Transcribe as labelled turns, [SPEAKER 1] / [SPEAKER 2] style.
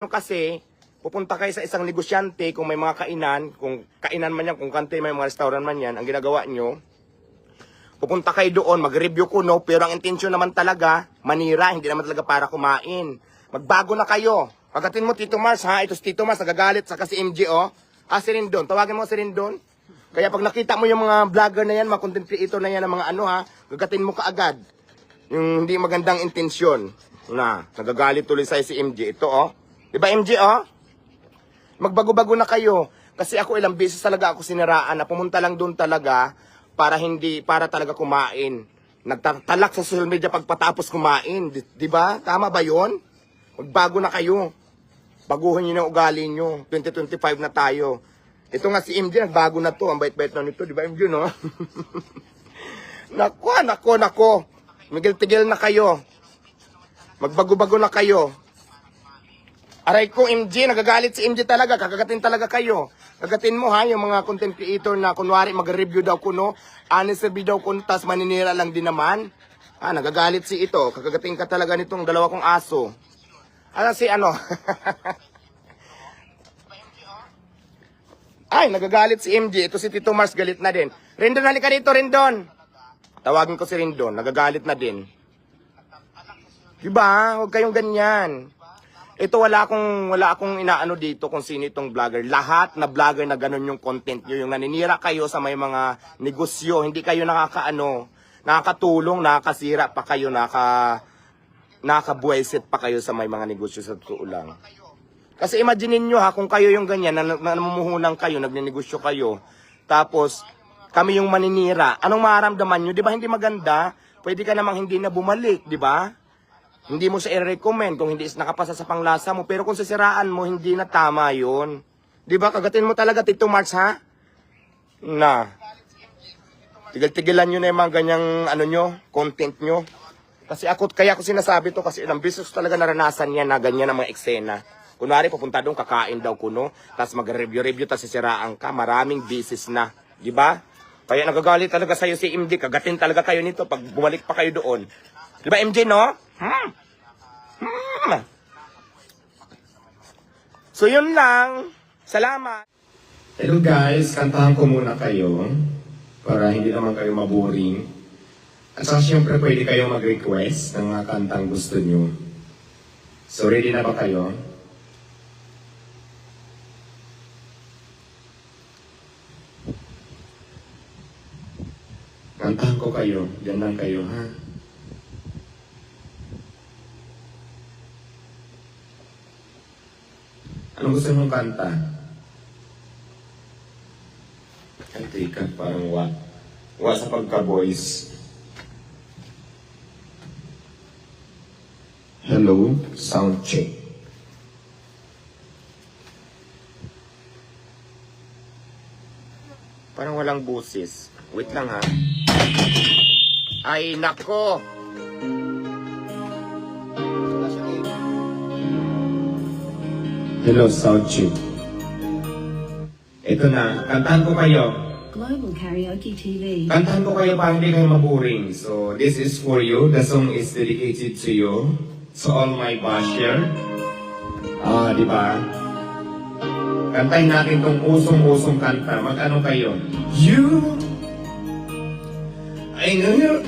[SPEAKER 1] Kasi, pupunta kayo sa isang negosyante kung may mga kainan, kung kainan man yan, kung kante may mga restaurant man yan, ang ginagawa nyo, pupunta kayo doon, mag-review kuno, pero ang intensyon naman talaga, manira, hindi naman talaga para kumain. Magbago na kayo. Pagdating mo, Tito Mars, ha? Ito si Tito Mars, nagagalit sa kasi MG, oh. Ah, si Rindon. Tawagin mo si Rindon. Kaya pag nakita mo yung mga vlogger na yan, mga content creator na yan, mga ano, ha, gagatin mo kaagad. Yung hindi magandang intensyon. Na, nagagalit tuloy sa'yo si MG. Ito, oh. Diba, MG, oh? Magbago-bago na kayo. Kasi ako ilang beses talaga ako siniraan na pumunta lang doon talaga para talaga kumain. Nagtatalak sa social media pagpatapos kumain. Diba? Tama ba yun? Magbago na kayo. Baguhin nyo ng ugali nyo. 2025 na tayo. Ito nga si MJ, nagbago na to. Ang bait-bait na nito. Diba, MJ, no? Nako. Migil-tigil na kayo. Magbago-bago na kayo. Aray ko, MJ, nagagalit si MJ talaga. Kakagatin talaga kayo. Kagatin mo, ha, yung mga content creator na kunwari mag-review daw kuno, honest review daw kuno, tas maninira lang din naman. Ah, nagagalit si ito. Kakagatin ka talaga nitong dalawa kong aso. Ano si ano? Ay, nagagalit si MJ. Ito si Tito Mars, galit na din. Rindon, halika dito, Rindon. Tawagin ko si Rindon, nagagalit na din. Diba? Huwag kayong ganyan. Ito wala akong inaano dito kung sino itong vlogger. Lahat na vlogger na ganun yung content nyo. Yung naninira kayo sa may mga negosyo. Hindi kayo nakakatulong, nakakasira pa kayo, nakakabuwaisit pa kayo sa may mga negosyo sa totoo lang. Kasi imagine nyo, ha, kung kayo yung ganyan, namumuhunan kayo, nagnenegosyo kayo, tapos kami yung maninira, anong maramdaman nyo? Di ba hindi maganda? Pwede ka namang hindi na bumalik, di ba? Hindi mo siya i-recommend kung hindi nakapasa sa panglasa mo. Pero kung sisiraan mo, hindi na tama yun. Di ba? Kagatin mo talaga, Tito Mars, ha? Na. Tigil-tigilan nyo na yung mga ganyang, content nyo. Kaya ako sinasabi to kasi ilang beses talaga naranasan yan na ganyan ang mga eksena. Kunwari, pupunta doon, kakain daw kuno, tapos mag-review, tapos sisiraan ka. Maraming beses na. Di ba? Kaya nagagalit talaga sa'yo si MJ. Kagatin talaga kayo nito pag bumalik pa kayo doon. Di ba, MJ, no? So yun lang. Salamat. Hello guys, kantahan ko muna kayo para hindi naman kayo maboring. At saka syempre pwede kayo mag-request ng mga kantang gusto nyo. So ready na ba kayo? Kantahan ko kayo. Diyan lang kayo, ha? Anong gusto mong kanta? Ay, teka, parang wa sa pagka-voice. Hello, sound check. Parang walang busis. Wait lang, ha? Ay, nako! Hello, sound check. Ito na, kantahan ko kayo.
[SPEAKER 2] Global Karaoke TV.
[SPEAKER 1] Kantahan ko kayo para hindi kayo maboring. So, this is for you. The song is dedicated to you. So, all my basher. Di ba? Kantahin natin tong usong-usong kanta. Mag-ano kayo? You, I know you're